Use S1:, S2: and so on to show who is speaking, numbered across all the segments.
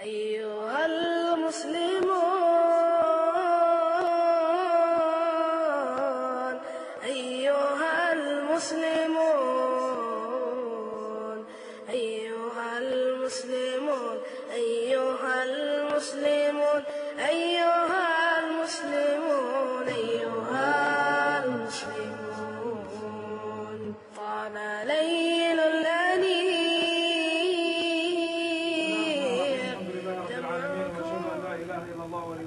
S1: أيها المسلمون أيها المسلمون أيها المسلمون أيها المسلمون أيها المسلمون أيها المسلمون طال ليل الأنيق.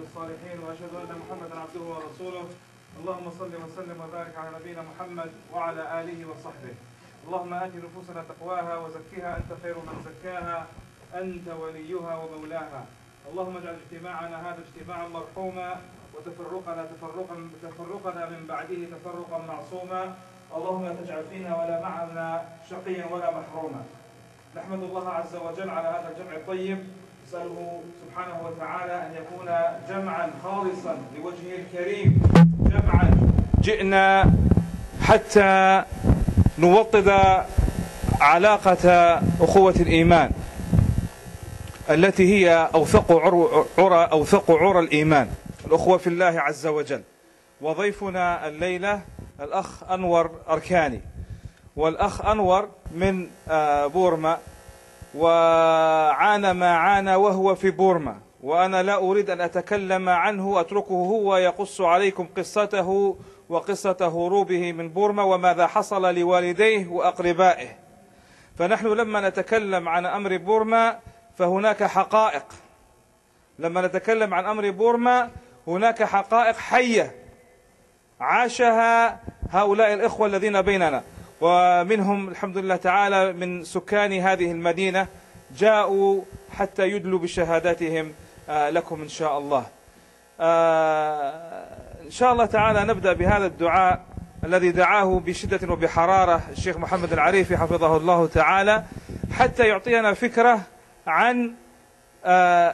S2: الصالحين واشهد ان محمدا عبده ورسوله. اللهم صل وسلم وبارك على نبينا محمد وعلى اله وصحبه. اللهم ات نفوسنا تقواها وزكها انت خير من زكاها انت وليها ومولاها. اللهم اجعل اجتماعنا هذا اجتماعا مرحوما وتفرقنا من بعده تفرقا معصوما. اللهم لا تجعل فينا ولا معنا شقيا ولا محروما. نحمد الله عز وجل على هذا الجمع الطيب، نسأله سبحانه وتعالى أن يكون جمعا خالصا لوجهه الكريم، جمعا جئنا حتى نوطد علاقة أخوة الإيمان التي هي أوثق عرى الإيمان، الأخوة في الله عز وجل. وضيفنا الليلة الأخ أنور أركاني، والأخ أنور من بورما، وعانى ما عانى وهو في بورما، وأنا لا أريد أن أتكلم عنه، أتركه هو يقص عليكم قصته وقصة هروبه من بورما وماذا حصل لوالديه وأقربائه. فنحن لما نتكلم عن أمر بورما فهناك حقائق، لما نتكلم عن أمر بورما هناك حقائق حية عاشها هؤلاء الإخوة الذين بيننا، ومنهم الحمد لله تعالى من سكان هذه المدينة جاءوا حتى يدلوا بشهاداتهم لكم إن شاء الله. إن شاء الله تعالى نبدأ بهذا الدعاء الذي دعاه بشدة وبحرارة الشيخ محمد العريفي حفظه الله تعالى، حتى يعطينا فكرة عن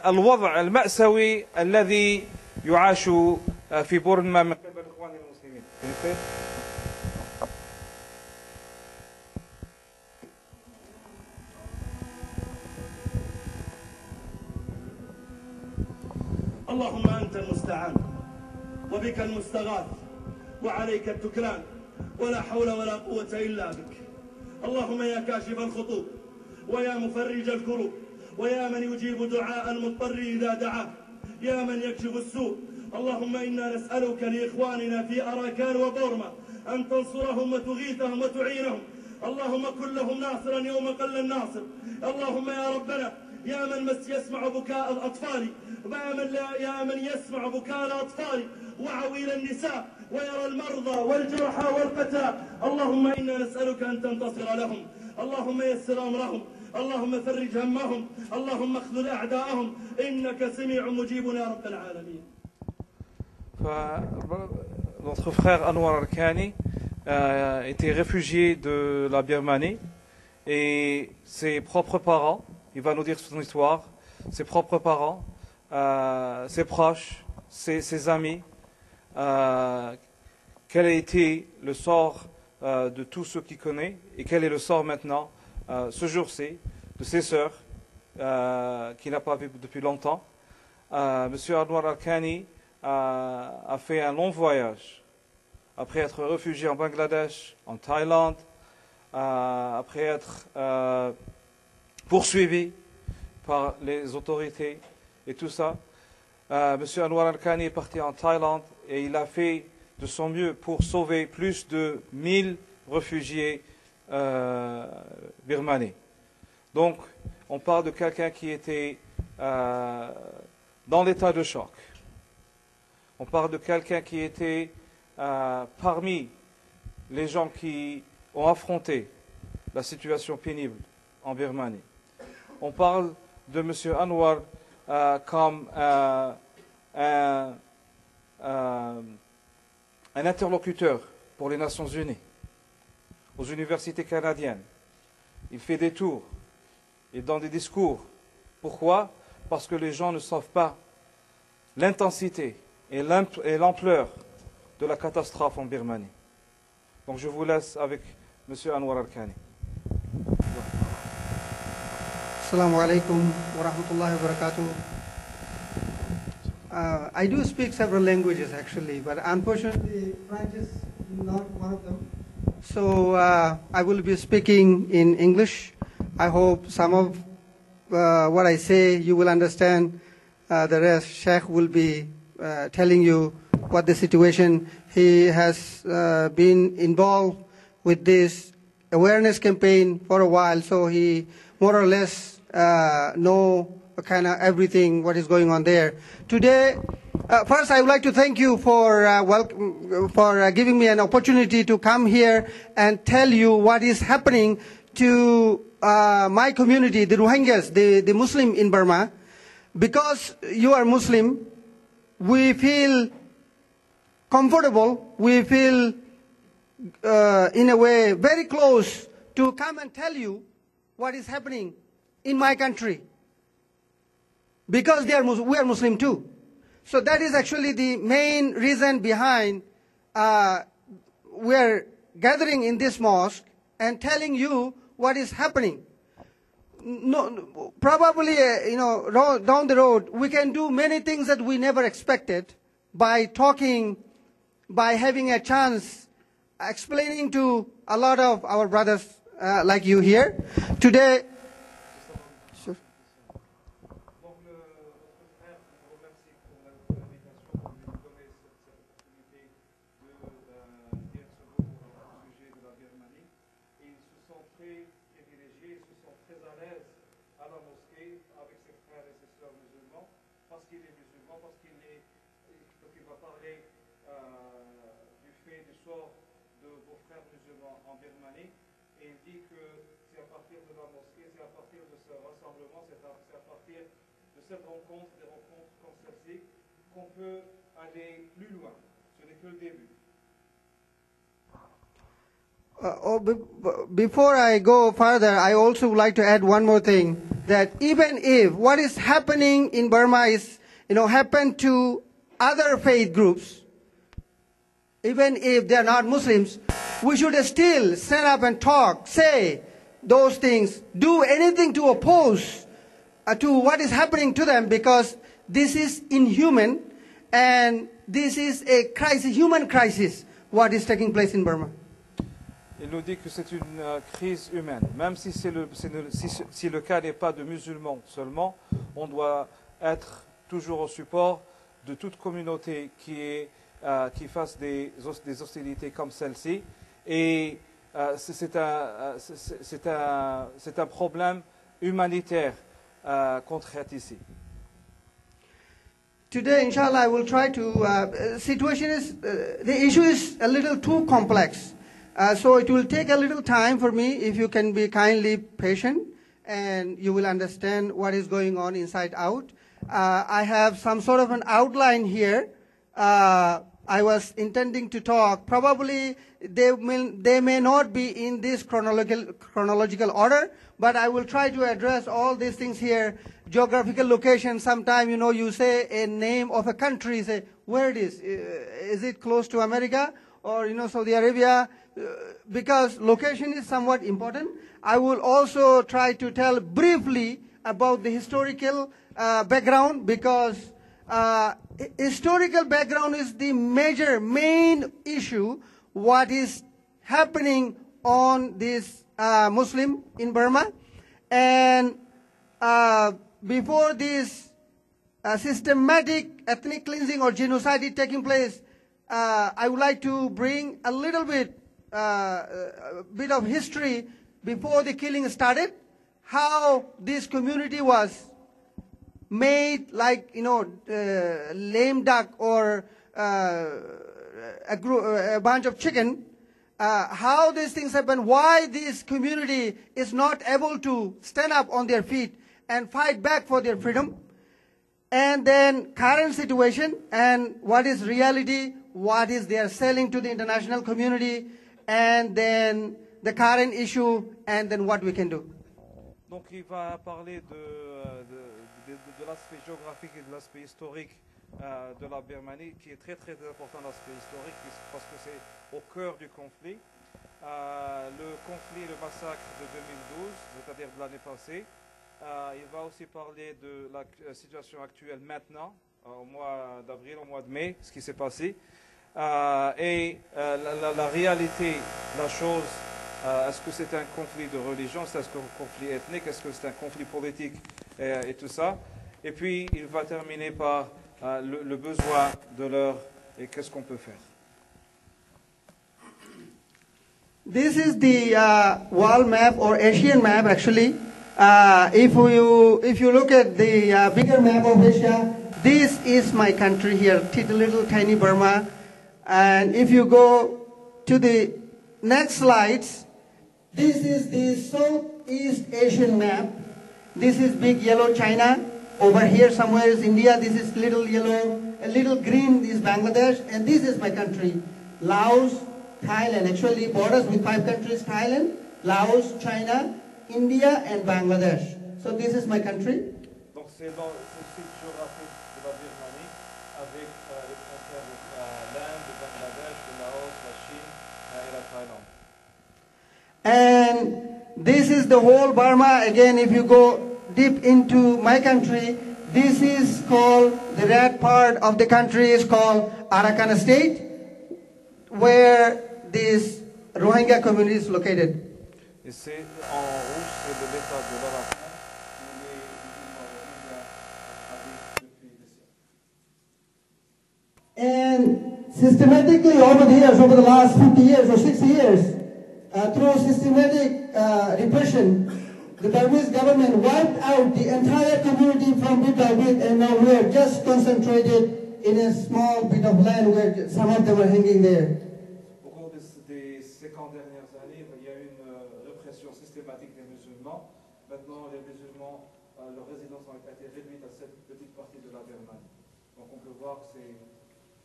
S2: الوضع المأساوي الذي يعاش في بورما من قبل إخواننا المسلمين.
S3: اللهم أنت المستعان وبك المستغاث وعليك التكلان، ولا حول ولا قوة إلا بك. اللهم يا كاشف الخطوب ويا مفرج الكروب ويا من يجيب دعاء المضطر إذا دعاه، يا من يكشف السوء، اللهم إنا نسألك لإخواننا في أراكان وبورما أن تنصرهم وتغيثهم وتعينهم. اللهم كن لهم ناصرا يوم قل الناصر. اللهم يا ربنا يا من يسمع بكاء الأطفال، يا من يسمع بكاء الأطفال وعويل النساء ويرى المرضى والجرحى والقتلى، اللهم إنا نسألك أن تنتصر لهم. اللهم يسر أمرهم، اللهم فرج همهم، اللهم اخذل أعداءهم، إنك سميع مجيب يا رب العالمين.
S2: Notre frère Anwar Arkani était réfugié de la Birmanie, et ses propres parents, il va nous dire son histoire, ses propres parents, ses proches, ses amis, quel a été le sort de tous ceux qu'il connaît, et quel est le sort maintenant, ce jour-ci, de ses sœurs, qu'il n'a pas vu depuis longtemps. Monsieur Anwar Arkani a fait un long voyage, après être réfugié en Bangladesh, en Thaïlande, après être poursuivi par les autorités et tout ça. Monsieur Anwar Arkani est parti en Thaïlande et il a fait de son mieux pour sauver plus de 1000 réfugiés birmanais. Donc, on parle de quelqu'un qui était dans l'état de choc. On parle de quelqu'un qui était parmi les gens qui ont affronté la situation pénible en Birmanie. On parle de M. Anwar comme un interlocuteur pour les Nations Unies, aux universités canadiennes. Il fait des tours, il donne des discours. Pourquoi? Parce que les gens ne savent pas l'intensité et l'ampleur de la catastrophe en Birmanie. Donc je vous laisse avec M. Anwar Arkani.
S4: Assalamu alaikum wa rahmatullahi wa barakatuh. I do speak several languages actually, but unfortunately French is not one of them. So I will be speaking in English. I hope some of what I say you will understand. The rest, Sheikh will be telling you what the situation. He has been involved with this awareness campaign for a while, so he more or less know kind of everything what is going on there. Today, first I would like to thank you for giving me an opportunity to come here and tell you what is happening to my community, the Rohingyas, the Muslim in Burma. Because you are Muslim, we feel comfortable, we feel in a way very close to come and tell you what is happening in my country. Because we are Muslim too. So that is actually the main reason behind we are gathering in this mosque and telling you what is happening. No, probably, down the road, we can do many things that we never expected by talking, by having a chance, explaining to a lot of our brothers like you here. Today, sure.
S2: Parce qu'il est musulman, parce qu'il va parler du fait du sort de vos frères musulmans en Birmanie. Et il dit que c'est à partir de la mosquée, c'est à partir de ce rassemblement, c'est à partir de cette rencontre, des rencontres comme celle-ci, qu'on peut aller plus loin. Ce n'est que le début.
S4: Before I go further, I also would like to add one more thing, that even if what is happening in Burma is, happened to other faith groups, even if they are not Muslims, we should still stand up and talk, say those things, do anything to oppose to what is happening to them, because this is inhuman and this is a crisis, human crisis, what is taking place in Burma.
S2: Il nous dit que c'est une crise humaine. Même si, si le cas n'est pas de musulmans seulement, on doit être toujours au support de toute communauté qui fasse des hostilités comme celle-ci. Et c'est un problème humanitaire qu'on traite ici.
S4: Today, inshallah, I will try to, the issue is a little too complex. So it will take a little time for me, if you can be kindly patient, and you will understand what is going on inside out. I have some sort of an outline here. I was intending to talk. Probably they may not be in this chronological order, but I will try to address all these things here. Geographical location, sometime, you say a name of a country, say where it is. Is it close to America or, Saudi Arabia? Because location is somewhat important. I will also try to tell briefly about the historical background, because historical background is the main issue what is happening on this Muslim in Burma. And before this systematic ethnic cleansing or genocide is taking place, I would like to bring a little bit of history before the killing started, how this community was made like, lame duck or a bunch of chicken, how these things happen, why this community is not able to stand up on their feet and fight back for their freedom, and then current situation and what is reality, what is they are selling to the international community, and then the current issue, and then what we can do.
S2: Donc il va parler de l'aspect géographique et de l'aspect historique de la Birmanie, qui est très très important, l'aspect historique, parce que c'est au cœur du conflit. Le conflit, le massacre de 2012, c'est-à-dire de l'année passée, il va aussi parler de la situation actuelle maintenant, au mois d'avril, au mois de mai, ce qui s'est passé. Et la réalité, la chose, est-ce que c'est un conflit de religion, est-ce que c'est un conflit ethnique, est-ce que c'est un conflit politique et tout ça. Et puis il va terminer par le besoin de l'heure et qu'est-ce qu'on peut faire.
S4: This is the world map or Asian map actually. If you look at the bigger map of Asia, this is my country here, little tiny Burma. And if you go to the next slides, this is the Southeast Asian map. This is big yellow China. Over here somewhere is India. This is little yellow, a little green is Bangladesh. And this is my country, Laos, Thailand. Actually borders with 5 countries, Thailand, Laos, China, India and Bangladesh. So this is my country.
S2: Donc c'est le site géographique de la Birmanie avec les frontières de l'Inde, de Bangladesh, de Laos, la Chine et la Thaïlande.
S4: And this is the whole Burma. Again, if you go deep into my country, this is called, the red part of the country is called Arakan State, where this Rohingya community is located.
S2: Et c'est en rouge, c'est de l'état de l'Arakan où les musulmans rohingyas habitent depuis des siècles.
S4: And systematically over the years, over the last 50 years or 60 years, through systematic repression, the Burmese government wiped out the entire community from bit by bit, and now we are just concentrated in a small bit of land where some of them are hanging there.
S2: Au cours des 50 dernières années, il y a eu une répression systématique des musulmans. Maintenant, les musulmans, leur résidence a été réduite à cette petite partie de la Birmanie. Donc on peut voir que c'est...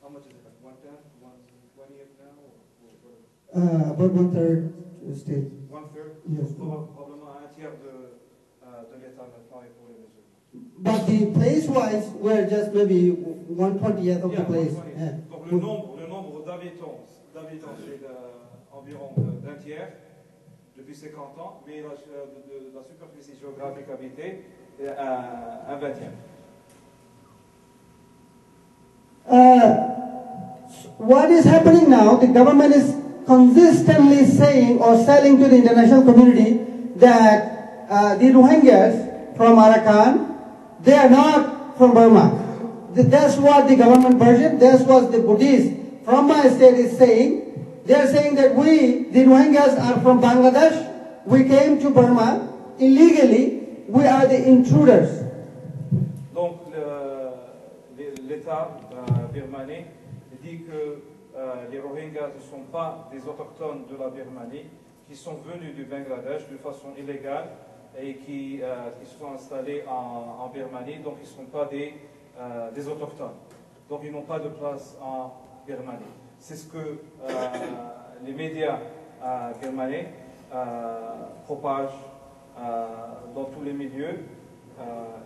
S2: How much is it? Like 1/10, 1/20 now?
S4: About 1/3 state.
S2: 1/3?
S4: Yes.
S2: Probablement un tiers de l'État maintenant est pour les musulmans.
S4: But the place-wise, we're just maybe 1/20th of the place.
S2: 1/20.
S4: Yeah.
S2: Donc le nombre d'habitants c'est environ d'un tiers depuis 50 ans, mais la superficie géographique habitée est un 20e.
S4: What is happening now, the government is consistently saying or selling to the international community that the Rohingyas from Arakan, they are not from Burma. That's what the government version, that's what the Buddhists from my state is saying. They are saying that we, the Rohingyas, are from Bangladesh. We came to Burma illegally. We are the intruders.
S2: Donc l'État birmanais dit que les Rohingyas ne sont pas des autochtones de la Birmanie, qui sont venus du Bangladesh de façon illégale et qui se sont installés en Birmanie, donc ils ne sont pas des autochtones. Donc ils n'ont pas de place en Birmanie. C'est ce que les médias birmanais propagent dans tous les milieux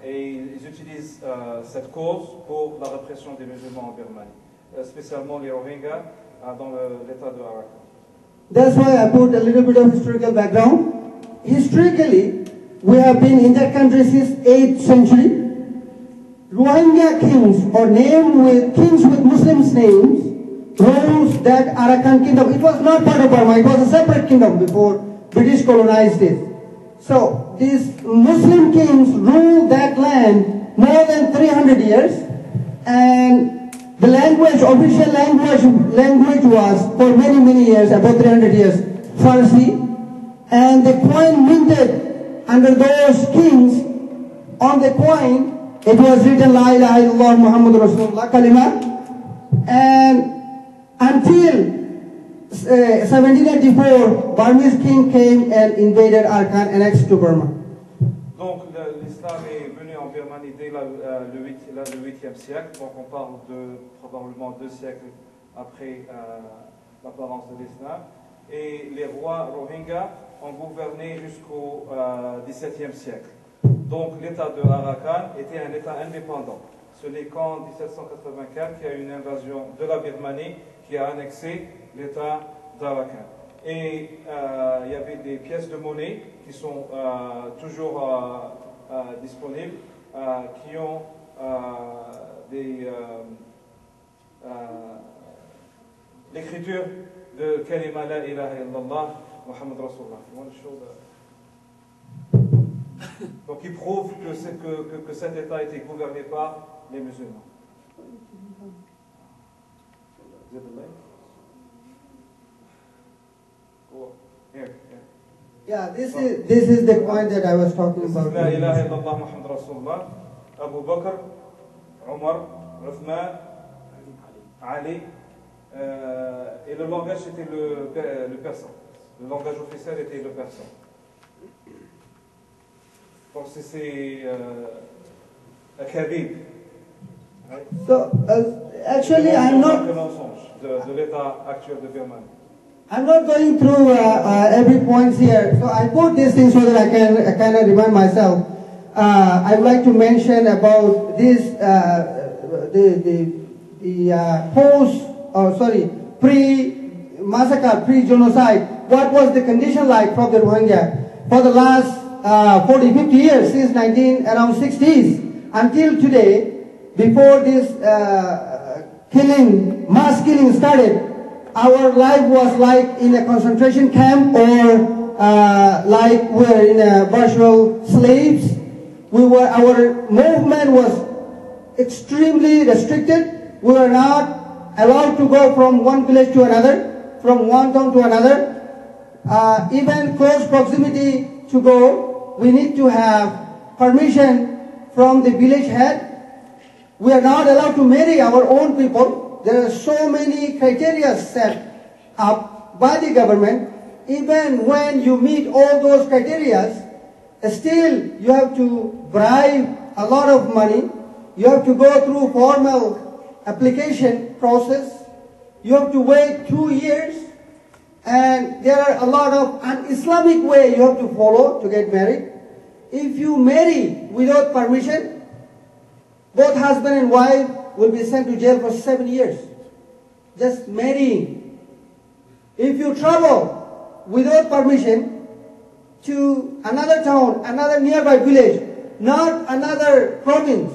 S2: et ils utilisent cette cause pour la répression des musulmans en Birmanie, spécialement les Rohingyas dans l'état de Arakan.
S4: That's why I put a little bit of historical background. Historically, we have been in that country since 8th century. Rohingya kings, or kings with Muslims names, ruled that Arakan kingdom. It was not part of Burma, it was a separate kingdom before British colonized it. So these Muslim kings ruled that land more than 300 years, and the language, official language was for many years, about 300 years, Farsi, and the coin minted under those kings, on the coin it was written La ilaha illallah Muhammad Rasulullah kalima, and until 1784, Burmese king came and invaded Arakan, annexed to Burma.
S2: Donc l'islam est venu en Birmanie dès le 8e siècle, donc on parle de probablement 2 siècles après l'apparence de l'islam. Et les rois Rohingyas ont gouverné jusqu'au XVIIe siècle. Donc l'état de Arakan était un état indépendant. Ce n'est qu'en 1784 qu'il y a eu une invasion de la Birmanie qui a annexé l'état d'Arakan. Et il y avait des pièces de monnaie qui sont toujours disponibles qui ont l'écriture de Kalima la ilaha illallah Muhammad Rasulullah. Donc il prouve que cet État a été gouverné par les musulmans.
S4: Yeah, this is the point that I was talking about.
S2: La ilaha illallah Muhammad Rasulullah, Abu Bakr, Omar, Uthman, Ali, et le langage était le persan. Le langage officiel était le persan. Donc c'est Khabib.
S4: So actually, I'm not.
S2: De l'état actuel de Birmanie.
S4: I'm not going through every point here. So I put these things so that I can kind of remind myself. I would like to mention about this pre-massacre, pre-genocide. What was the condition like from the Rohingya for the last 40, 50 years since around 60s until today? Before this mass killing started, our life was like in a concentration camp or like we're in a virtual slaves. Our movement was extremely restricted. We were not allowed to go from one village to another, from one town to another. Even close proximity to go, we need to have permission from the village head. We are not allowed to marry our own people. There are so many criteria set up by the government. Even when you meet all those criteria, still you have to bribe a lot of money. You have to go through formal application process. You have to wait 2 years. And there are a lot of un-Islamic way you have to follow to get married. If you marry without permission, both husband and wife will be sent to jail for 7 years. Just marrying. If you travel without permission to another town, another nearby village, not another province,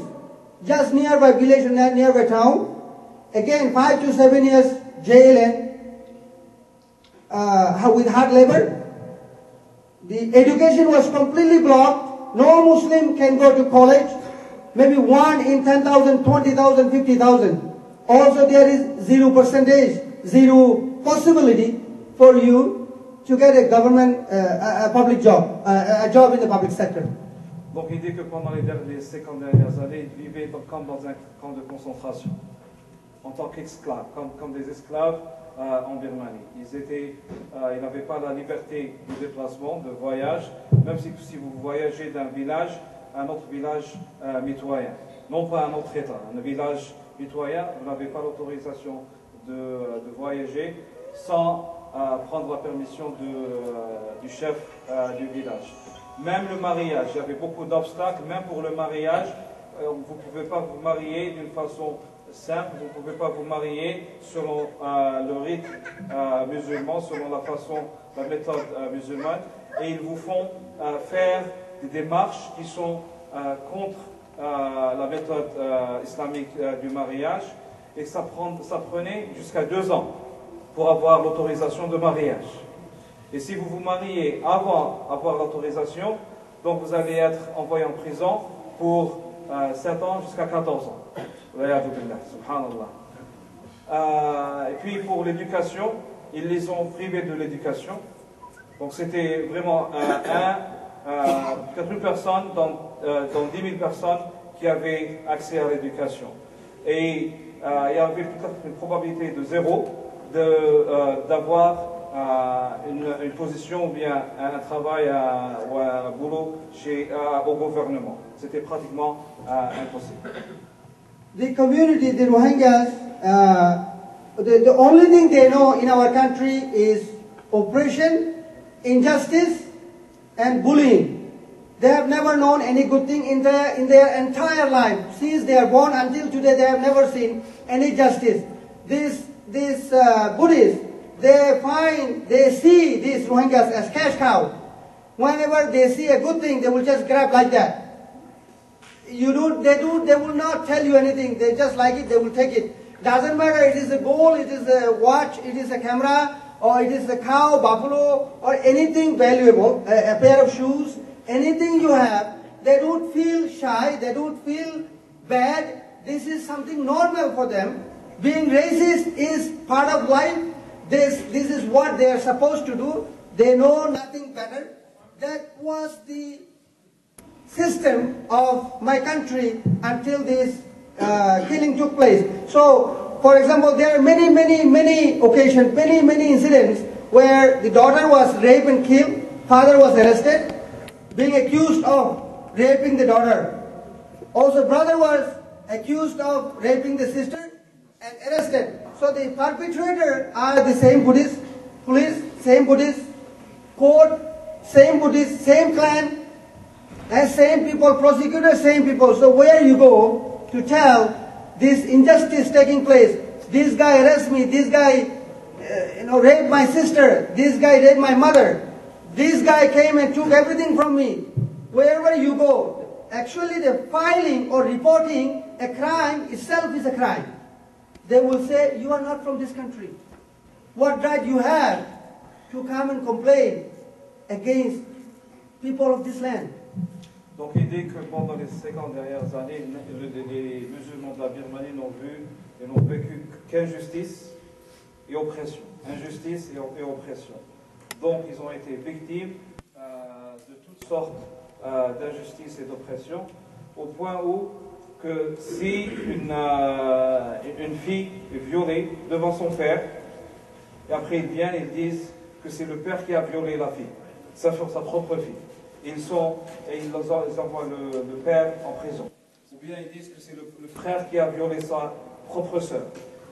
S4: just nearby village and nearby town, again 5 to 7 years jail and with hard labor. The education was completely blocked. No Muslim can go to college. Maybe 1 in 10,000, 20,000, 50,000. Also there is 0%, zero possibility for you to get a government, a public job, a job in the public sector.
S2: Donc il dit que pendant les 50 dernières années, ils vivaient dans un camp de concentration, en tant qu'esclaves, comme des esclaves en Birmanie. Ils n'avaient pas la liberté de déplacement, de voyage, même si vous voyagez d'un village à un autre village mitoyen, non pas un autre État, un village mitoyen, vous n'avez pas l'autorisation de voyager sans prendre la permission du chef du village. Même le mariage, il y avait beaucoup d'obstacles, même pour le mariage, vous ne pouvez pas vous marier d'une façon simple, vous ne pouvez pas vous marier selon le rite musulman, selon la méthode musulmane, et ils vous font faire des démarches qui sont contre la méthode islamique du mariage, et ça prenait jusqu'à 2 ans pour avoir l'autorisation de mariage. Et si vous vous mariez avant avoir l'autorisation, donc vous allez être envoyé en prison pour 7 ans jusqu'à 14 ans. Subhanallah. Et puis pour l'éducation, ils les ont privés de l'éducation. Donc c'était vraiment peut-être une personne dans 10 000 personnes qui avaient accès à l'éducation. Et il y avait peut-être une probabilité de 0 d'avoir une position ou bien un travail ou un boulot au gouvernement. C'était pratiquement impossible.
S4: The community, the Rohingyas, the only thing they know in our country is oppression, injustice, and bullying. They have never known any good thing in their entire life. Since they are born until today, they have never seen any justice. These Buddhists, they see these Rohingyas as cash cow. Whenever they see a good thing, they will just grab like that. they will not tell you anything. They just like it, they will take it. Doesn't matter, it is a gold, it is a watch, it is a camera, or it is a cow, buffalo, or anything valuable, a pair of shoes, anything you have. They don't feel shy, they don't feel bad. This is something normal for them. Being racist is part of life. This is what they are supposed to do. They know nothing better. That was the system of my country until this killing took place. So, for example, there are many occasions, many incidents where the daughter was raped and killed, father was arrested, being accused of raping the daughter. Also, brother was accused of raping the sister and arrested. So the perpetrator are the same Buddhist police, same Buddhist court, same Buddhist, same clan, and same people, prosecutors, same people. So where you go to tell this injustice taking place, this guy arrested me, this guy raped my sister, this guy raped my mother, this guy came and took everything from me. Wherever you go, actually the filing or reporting a crime itself is a crime. They will say, you are not from this country. What right you have to come and complain against people of this land?
S2: Donc l'idée que pendant les 50 dernières années, les musulmans de la Birmanie n'ont vu et n'ont vécu qu'injustice et oppression. Injustice et oppression. Donc ils ont été victimes de toutes sortes d'injustice et d'oppression, au point où que si une fille est violée devant son père, et après ils viennent et ils disent que c'est le père qui a violé la fille, sa propre fille. Ils envoient le père en prison. Ou bien ils disent que c'est le frère qui a violé sa propre sœur.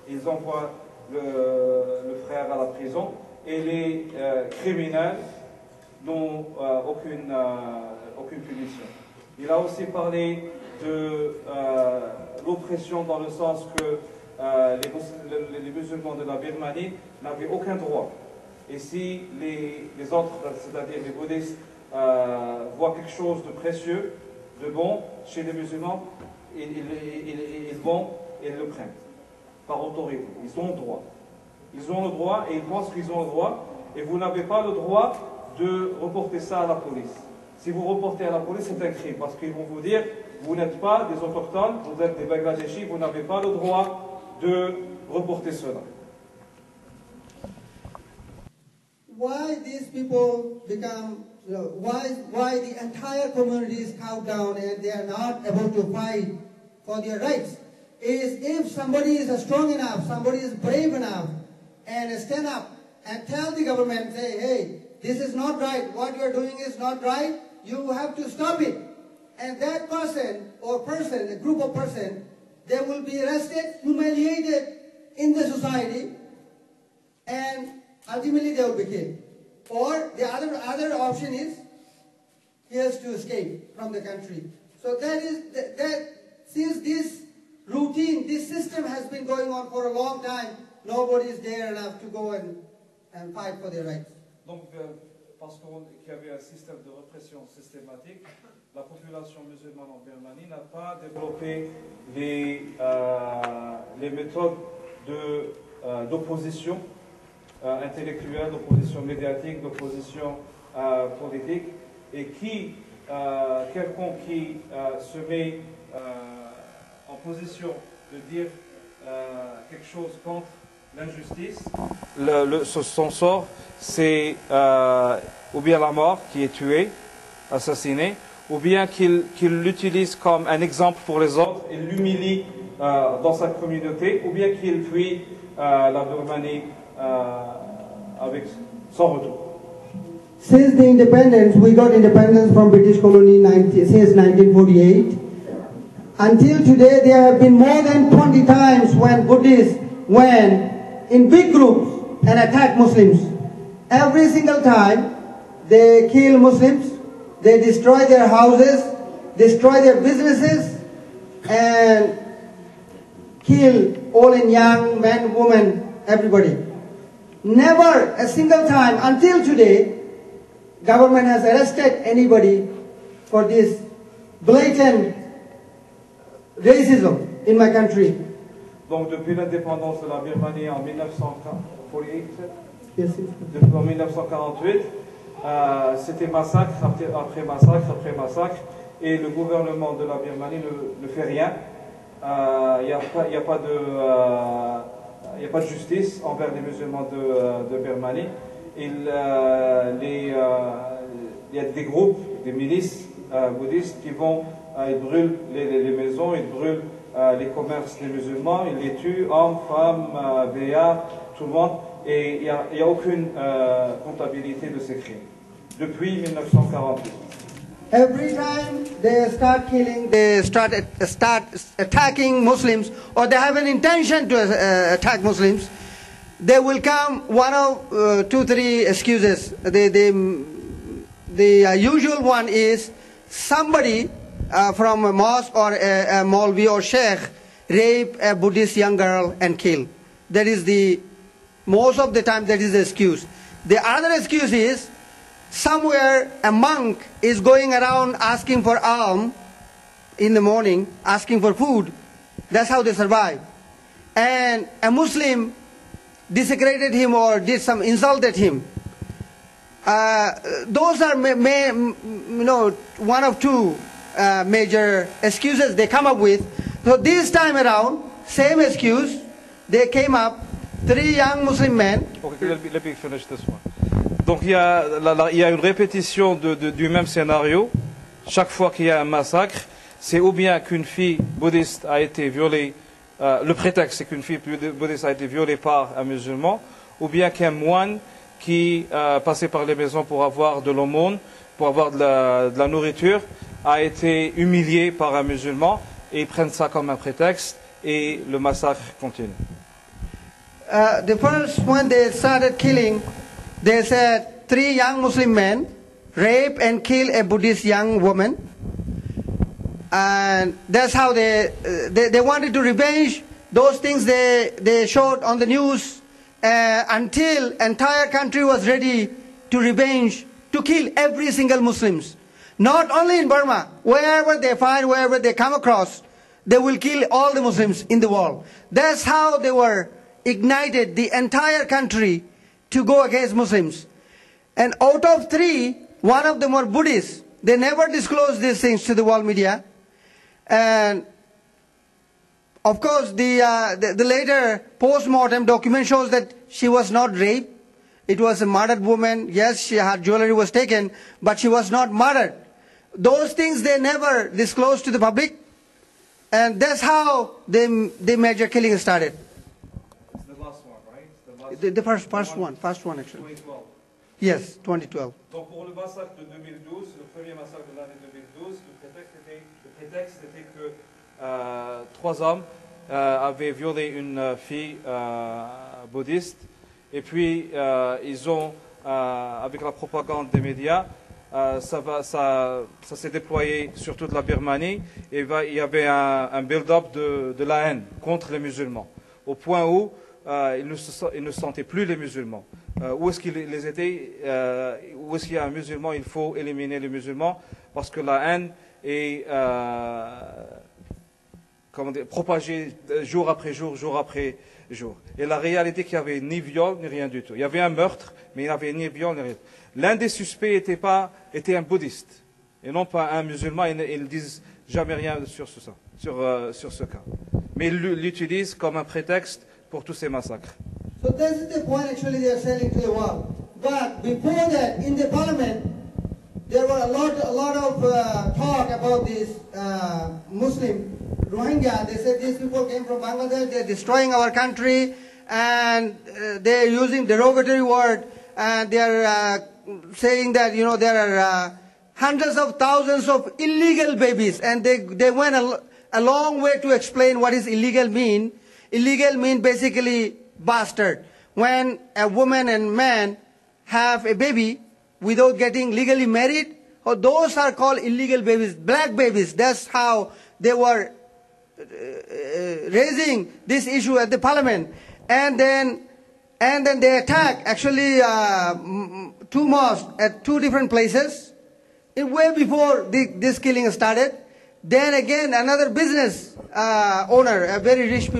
S2: Ils envoient le frère à la prison et les criminels n'ont aucune punition. Il a aussi parlé de l'oppression dans le sens que les musulmans de la Birmanie n'avaient aucun droit. Et si les autres, c'est-à-dire les bouddhistes, voient quelque chose de précieux, de bon chez les musulmans, ils vont et le prennent par autorité. Ils ont le droit. Ils ont le droit et ils pensent qu'ils ont le droit. Et vous n'avez pas le droit de reporter ça à la police. Si vous reportez à la police, c'est un crime, parce qu'ils vont vous dire, vous n'êtes pas des autochtones, vous êtes des Bangladeshis, vous n'avez pas le droit de reporter cela.
S4: Why these people become, why the entire community is cowed down and they are not able to fight for their rights, is if somebody is strong enough, somebody is brave enough, and stand up and tell the government, say, hey, this is not right, what you are doing is not right, you have to stop it. And that person or person, a group of person, they will be arrested, humiliated in the society, and ultimately they will be killed. Or the other option is he has to escape from the country. So since this routine, this system has been going on for a long time, nobody is there enough to go and fight for their rights.
S2: Donc, parce qu'il y avait un système de répression systématique, la population musulmane en Birmanie n'a pas développé les méthodes d'opposition intellectuelle, d'opposition médiatique, d'opposition politique, et quelqu'un qui se met en position de dire quelque chose contre l'injustice, son sort, c'est ou bien la mort, qui est tué, assassiné, ou bien qu'il l'utilise comme un exemple pour les autres et l'humilie dans sa communauté, ou bien qu'il fuit la Birmanie avec son retour.
S4: Since the independence, we got independence from British colony since 1948. Until today, there have been more than 20 times when Buddhists went in big groups and attacked Muslims. Every single time, they kill Muslims, they destroy their houses, destroy their businesses, and kill old and young, men, women, everybody. Never a single time until today, government has arrested anybody for this blatant racism in my country.
S2: Donc depuis l'indépendance de la Birmanie en 1948,
S4: Yes,
S2: depuis en 1948, c'était massacre après massacre après massacre, et le gouvernement de la Birmanie ne fait rien. Il n'y a pas de justice envers les musulmans de Birmanie. Il y a des groupes, des milices bouddhistes qui vont, ils brûlent les maisons, ils brûlent les commerces des musulmans, ils les tuent, hommes, femmes, vieillards, tout le monde, et il n'y a aucune comptabilité de ces crimes. Depuis 1948.
S4: Every time they start killing, they start attacking Muslims, or they have an intention to attack Muslims, they will come one of 2, 3 excuses. The usual one is somebody from a mosque or a Maulvi or Sheikh rape a Buddhist young girl and kill. That is most of the time that is the excuse. The other excuse is somewhere a monk is going around asking for alms in the morning, asking for food. That's how they survive. And a Muslim desecrated him or did some insulted him. Those are one of 2 major excuses they come up with. So this time around, same excuse, they came up, 3 young Muslim men.
S2: Okay, let me finish this one. Donc il y a une répétition du même scénario. Chaque fois qu'il y a un massacre, c'est ou bien qu'une fille bouddhiste a été violée, le prétexte c'est qu'une fille bouddhiste a été violée par un musulman, ou bien qu'un moine qui passait par les maisons pour avoir de l'aumône, pour avoir de la nourriture, a été humilié par un musulman, et ils prennent ça comme un prétexte, et le massacre continue.
S4: The first when they started killing, they said 3 young Muslim men rape and kill a Buddhist young woman, and that's how they wanted to revenge those things they showed on the news until entire country was ready to revenge, to kill every single Muslims. Not only in Burma, wherever they find, wherever they come across, they will kill all the Muslims in the world. That's how they were ignited the entire country to go against Muslims. And out of 3, one of them were Buddhists. They never disclosed these things to the world media. And of course, the later post-mortem document shows that she was not raped. It was a murdered woman. Yes, her jewelry was taken, but she was not murdered. Those things they never disclosed to the public. And that's how the major killing started.
S2: It's the last one, right?
S4: The first one actually.
S2: 2012.
S4: Yes, 2012.
S2: Donc pour le massacre de 2012, le premier massacre de l'année 2012, le prétexte était que 3 hommes avaient violé une fille bouddhiste, et puis ils ont, avec la propagande des médias, ça s'est déployé sur toute la Birmanie, et il y avait un build-up de la haine contre les musulmans, au point où ils ne sentaient plus les musulmans. Où est-ce qu'ils étaient, où est-ce qu'il y a un musulman, il faut éliminer les musulmans, parce que la haine est propagée jour après jour, jour après jour. Et la réalité, qu'il n'y avait ni viol, ni rien du tout. Il y avait un meurtre, mais il n'y avait ni viol, ni rien. L'un des suspects était un bouddhiste, et non pas un musulman. Ils ne disent jamais rien sur ce cas. Mais ils l'utilisent comme un prétexte pour tous ces massacres.
S4: So this is the point actually they are selling to the world. But before that, in the parliament, there were a lot of talk about this Muslim Rohingya. They said these people came from Bangladesh, they're destroying our country, and they're using derogatory word, and they're saying that, there are hundreds of thousands of illegal babies, and they went a long way to explain what is illegal mean. Illegal mean basically bastard. When a woman and man have a baby without getting legally married, those are called illegal babies, black babies. That's how they were raising this issue at the parliament. And then they attack actually 2 mosques at 2 different places. Way before this killing started. Then again another business owner, a very rich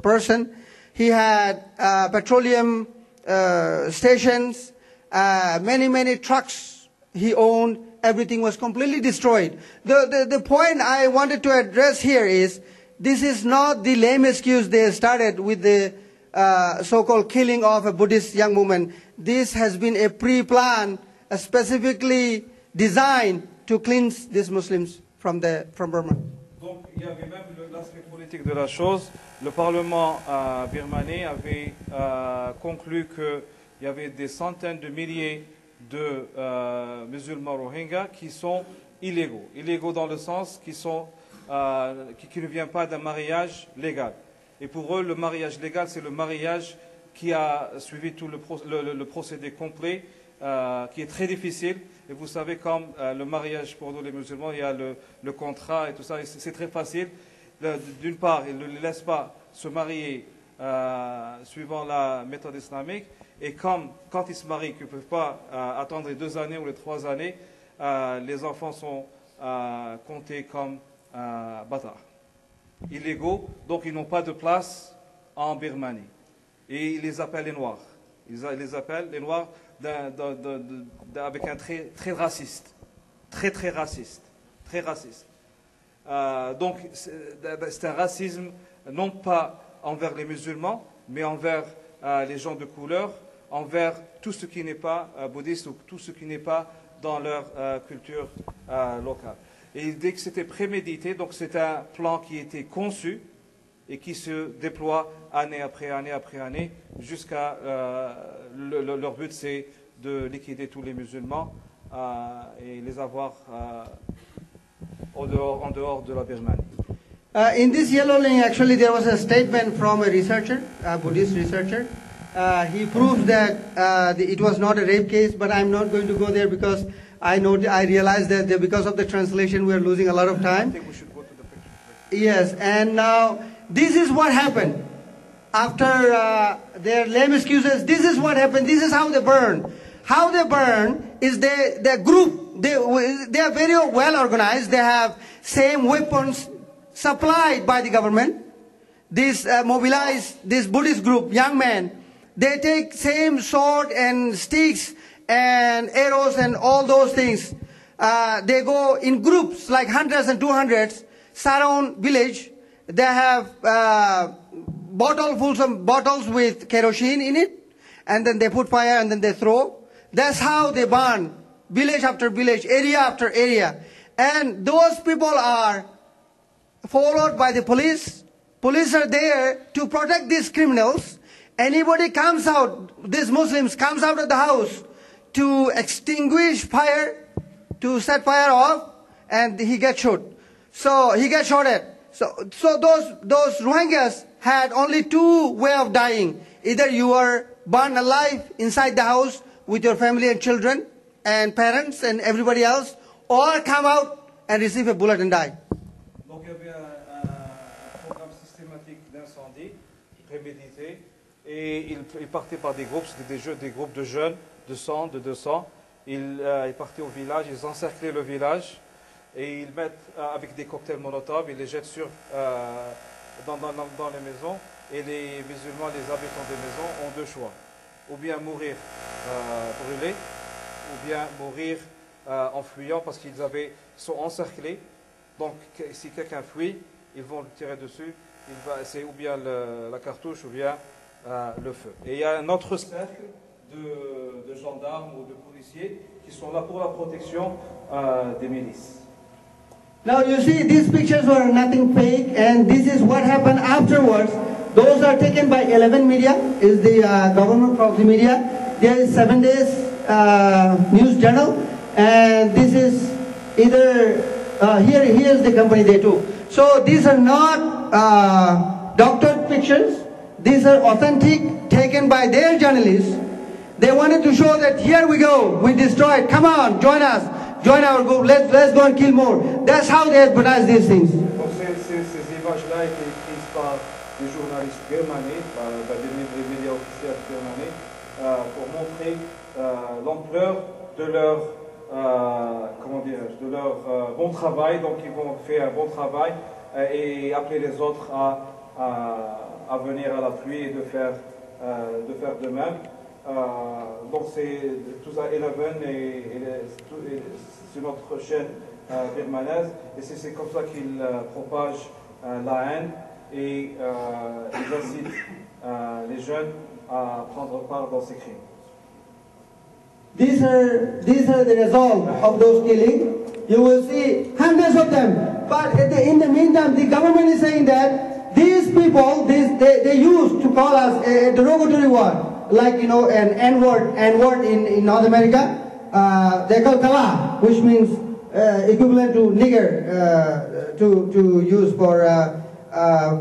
S4: person. He had petroleum stations, many trucks he owned. Everything was completely destroyed. The point I wanted to address here is, this is not the lame excuse they started with the so-called killing of a Buddhist young woman. This has been a pre-plan, specifically designed to cleanse these Muslims from Burma.
S2: Donc il y avait même l'aspect politique de la chose. Le Parlement birmanais avait conclu qu'il y avait des centaines de milliers de musulmans rohingyas qui sont illégaux. Illégaux dans le sens qui ne viennent pas d'un mariage légal. Et pour eux, le mariage légal, c'est le mariage qui a suivi tout le procédé complet, qui est très difficile. Et vous savez, comme le mariage pour nous les musulmans, il y a le contrat et tout ça, c'est très facile. D'une part, ils ne les laissent pas se marier suivant la méthode islamique. Et quand ils se marient, qu'ils ne peuvent pas attendre les 2 années ou les 3 années, les enfants sont comptés comme bâtards, illégaux, donc ils n'ont pas de place en Birmanie. Et ils les appellent les Noirs. Ils les appellent les Noirs avec un trait très raciste. Très raciste. Très raciste. Donc c'est un racisme non pas envers les musulmans, mais envers les gens de couleur, envers tout ce qui n'est pas bouddhiste ou tout ce qui n'est pas dans leur culture locale. Et il dit que c'était prémédité, donc c'est un plan qui était conçu et qui se déploie année après année, jusqu'à leur but, c'est de liquider tous les musulmans et les avoir en dehors de la Birmanie.
S4: In this yellow link, actually, there was a statement from a researcher, a Buddhist researcher. He proved that it was not a rape case, but I'm not going to go there because I realized that because of the translation, we are losing a lot of time.
S2: I think we should go to the picture.
S4: Yes, and now this is what happened. After their lame excuses, this is what happened. This is how they burn. How they burn is their group. They are very well organized. They have same weapons supplied by the government. This mobilized this Buddhist group, young men. They take same sword and sticks and arrows and all those things. They go in groups like hundreds and 200s, surround village. They have bottles with kerosene in it, and then they put fire and then they throw. That's how they burn village after village, area after area. And those people are followed by the police. Police are there to protect these criminals. Anybody comes out, these Muslims comes out of the house to extinguish fire, to set fire off, and he gets shot. So he gets shot at. So those Rohingyas had only 2 ways of dying. Either you are burned alive inside the house with your family and children and parents and everybody else, or come out and receive a bullet and die.
S2: Donc il y avait un programme systématique d'incendie, prémédité, et ils partaient par des groupes, c'était des groupes de jeunes, de 100, de 200. Ils partaient au village, ils encerclaient le village, et ils mettent avec des cocktails Molotov, ils les jettent dans les maisons, et les musulmans, les habitants des maisons ont 2 choix. Ou bien mourir brûlés, ou bien mourir en fuyant parce qu'ils sont encerclés. Donc si quelqu'un fuit, ils vont le tirer dessus. C'est ou bien la cartouche ou bien le feu. Et il y a un autre cercle de gendarmes ou de policiers qui sont là pour la protection des milices.
S4: Now you see, these pictures were nothing fake, and this is what happened afterwards. Those are taken by 11 Media, is the government proxy media. There is 7 Days News Journal, and this is either, here's the company they took. So these are not doctored pictures. These are authentic, taken by their journalists. They wanted to show that here we go, we destroyed, come on, join us, join our group, let's go and kill more. That's how they advertise these things.
S2: Donc ces images-là étaient prises par des journalistes birmanais, des médias officiels birmanais, pour montrer l'ampleur de leur bon travail. Donc ils ont fait un bon travail, et appeler les autres à venir à l'appui et de faire de même. Donc c'est tout ça, Eleven c'est notre chaîne birmanaise, et c'est comme ça qu'ils propagent la haine et ils incitent les jeunes à prendre part dans ces crimes.
S4: These are the result of those killings. You will see hundreds of them. But in the meantime, the government is saying that these people, they used to call us a derogatory word, like an N-word in North America. They call kala, which means equivalent to nigger, to use for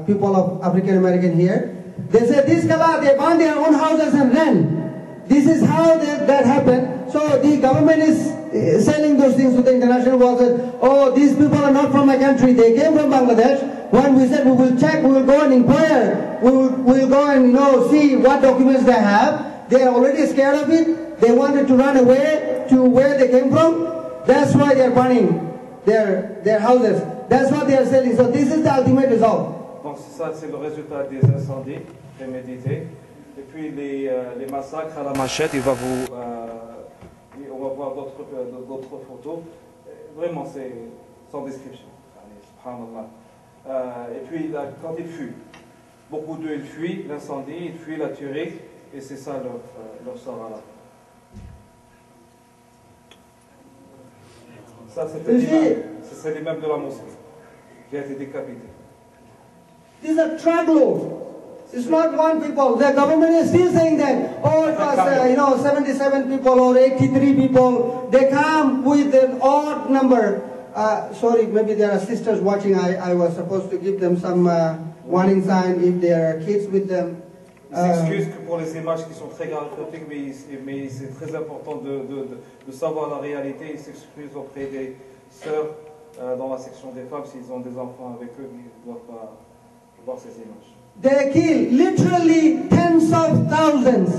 S4: people of African American here. They say this kala, they burn their own houses and rent. This is how that happened. So the government is selling those things to the international world. Oh, these people are not from my country. They came from Bangladesh. When we said we will check, we will go and inquire. We will go and see what documents they have. They are already scared of it. They wanted to run away to where they came from. That's why they are burning their houses. That's what they are selling. So this is the ultimate result.
S2: Donc ça, c'est le résultat des incendies prémédités. Et puis les massacres à la machette, on va voir d'autres photos. Vraiment, c'est sans description. Et puis quand ils fuient, beaucoup d'eux ils fuient l'incendie, ils fuient la tuerie, et c'est ça leur sort à la fin. Ça, c'est l'immeuble de la mosquée qui a été décapité.
S4: These are truckloads. It's not one people. The government is still saying that, oh, it was 77 people or 83 people. They come with an odd number. Sorry, maybe there are sisters watching. I was supposed to give them some warning sign if there are kids with them.
S2: Ils s'excusent que pour les images qui sont très graphiques, mais c'est très important de savoir la réalité. Ils s'excusent auprès des sœurs dans la section des femmes s'ils ont des enfants avec eux, ils ne doivent pas voir ces images.
S4: They kill literally tens of thousands,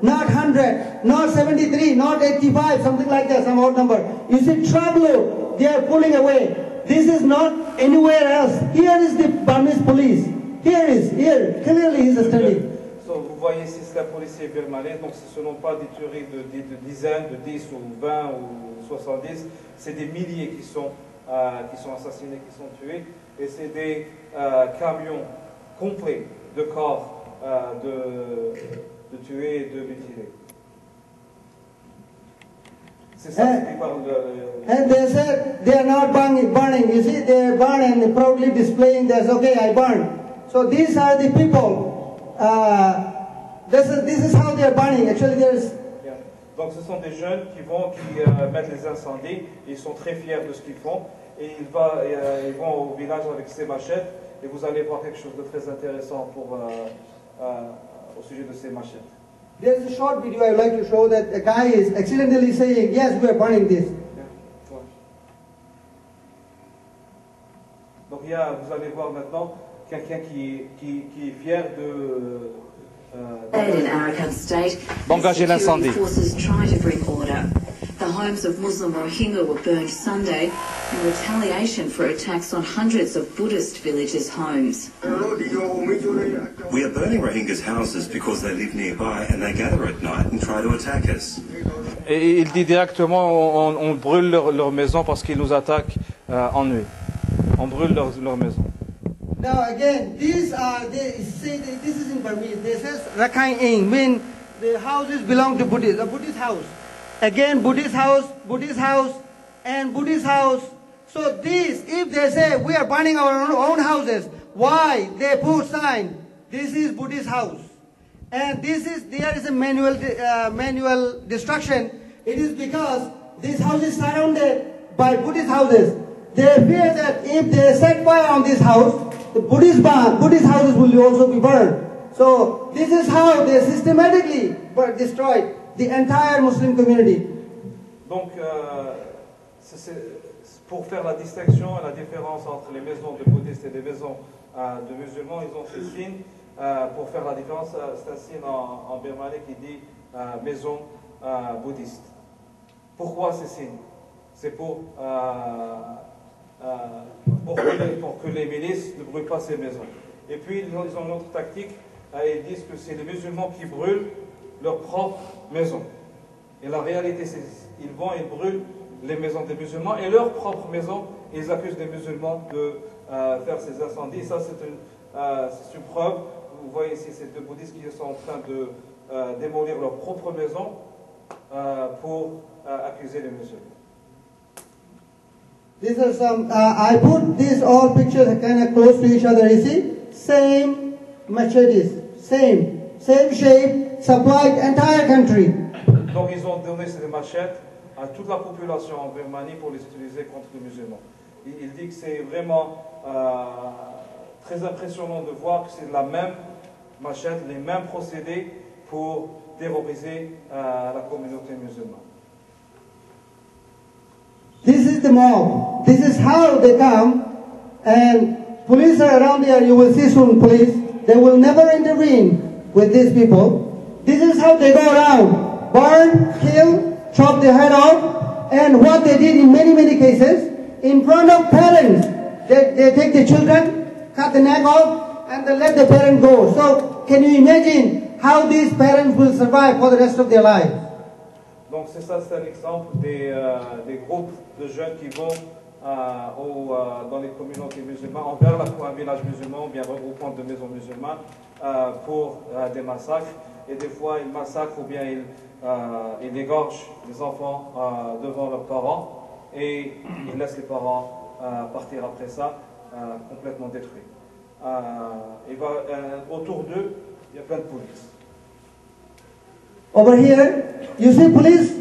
S4: not 100, not 73, not 85, something like that, some odd number. You see, truckload, they are pulling away. This is not anywhere else. Here is the Burmese police. Here, clearly is standing.
S2: So, vous voyez ici, c'est la police birmanaise, donc ce ne sont pas des tueries de dizaines, de 10 ou 20 ou 70, c'est des milliers qui sont assassinés, qui sont tués, et c'est des camions complet de corps de tués et de mutilés. C'est ça qui parle de...
S4: And they said they are not burning. You see, they burn and proudly displaying that, okay, I burn. So these are the people. This is how they are burning. Actually, there's...
S2: Yeah. Donc ce sont des jeunes qui mettent les incendies. Ils sont très fiers de ce qu'ils font. Et ils vont au village avec ces machettes. Et vous allez voir quelque chose de très intéressant au sujet de ces machettes.
S4: There's a short video I would like to show that a guy is accidentally saying, yes, we are burning this.
S2: Yeah. Donc vous allez voir maintenant quelqu'un qui est fier
S5: d'engager l'incendie. The homes of Muslim Rohingya were burned Sunday in retaliation for attacks on hundreds of Buddhist villages' homes.
S6: We are burning Rohingyas' houses because they live nearby and they gather at night and try to attack us.
S2: Et il dit directement, on brûle leur maison parce qu'ils nous attaquent en nuit. On brûle leur maison.
S4: Now again, this is in Burmese. This is Rakhine Ing, mean the houses belong to Buddhists, a Buddhist house. Again, Buddhist house, and Buddhist house. So if they say we are burning our own houses, why they put sign, this is Buddhist house. And there is a manual destruction. It is because this house is surrounded by Buddhist houses. They fear that if they set fire on this house, the Buddhist houses will also be burned. So this is how they systematically destroyed the entire Muslim community.
S2: Donc, pour faire la distinction et la différence entre les maisons de bouddhistes et les maisons de musulmans, ils ont fait signe pour faire la différence. C'est un signe en birmanie qui dit maison bouddhiste. Pourquoi ces signes? C'est pour pour que les milices ne brûlent pas ces maisons. Et puis ils ont une autre tactique, ils disent que c'est les musulmans qui brûlent leur propre maison. Et la réalité, c'est qu'ils brûlent les maisons des musulmans et leur propre maison, et ils accusent les musulmans de faire ces incendies. Et ça, c'est une preuve. Vous voyez ici ces deux bouddhistes qui sont en train de démolir leur propre maison pour accuser les musulmans.
S4: These are some, I put these all pictures kind of close to each other, you see? Same machetes, same shape, supplied entire country.
S2: Donc ils ont donné ces machettes à toute la population en Birmanie pour les utiliser contre les musulmans. Il dit que c'est vraiment très impressionnant de voir que c'est la même machette, les mêmes procédés pour terroriser la communauté musulmane.
S4: This is the mob. This is how they come, and police are around here. You will see soon police. They will never intervene with these people. This is how they go around. Burn, kill, chop their head off, and what they did in many cases, in front of parents, they take the children, cut the neck off, and they let the parent go. So, can you imagine how these parents will survive for the rest of their life?
S2: Donc c'est ça, c'est un exemple des groupes de jeunes qui vont dans les communautés musulmanes, envers un village musulman, ou bien regroupement de maisons musulmanes, pour des massacres. Et des fois, ils massacrent ou bien ils égorgent les enfants devant leurs parents, et ils laissent les parents partir après ça, complètement détruits. Autour d'eux, il y a plein de police.
S4: Over here, you see police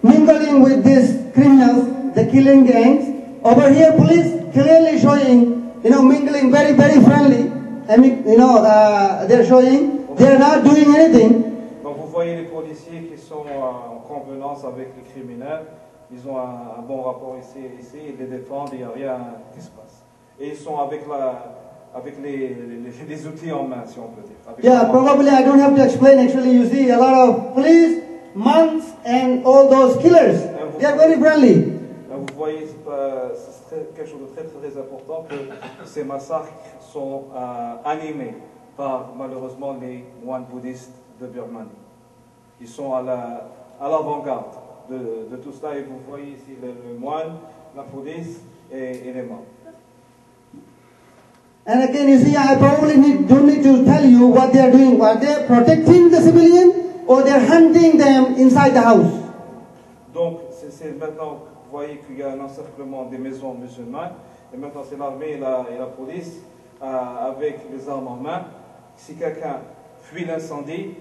S4: mingling with these criminals, the killing gangs. Over here, police clearly showing, mingling very friendly. I mean, they're showing they're not doing anything.
S2: Donc vous voyez les policiers qui sont en convenance avec les criminels. Ils ont un bon rapport ici, ils les défendent, il n'y a rien qui se passe. Et ils sont avec les outils en main, si on peut dire.
S4: Yeah, probably I don't have to explain. Actually, you see a lot of police, monks, and all those killers. They are very friendly.
S2: Vous voyez, c'est quelque chose de très important que ces massacres sont animés par malheureusement les moines bouddhistes de Birmanie. Ils sont à l'avant-garde de tout cela, et vous voyez ici le moine, la police et les membres.
S4: And again, you see, I probably don't need to tell you what they are doing. Are they protecting the civilian or they are hunting them inside the house?
S2: Donc, c'est maintenant, vous voyez qu'il y a un encerclement des maisons musulmanes, et maintenant c'est l'armée et la police avec les armes en main. Si quelqu'un fuit l'incendie,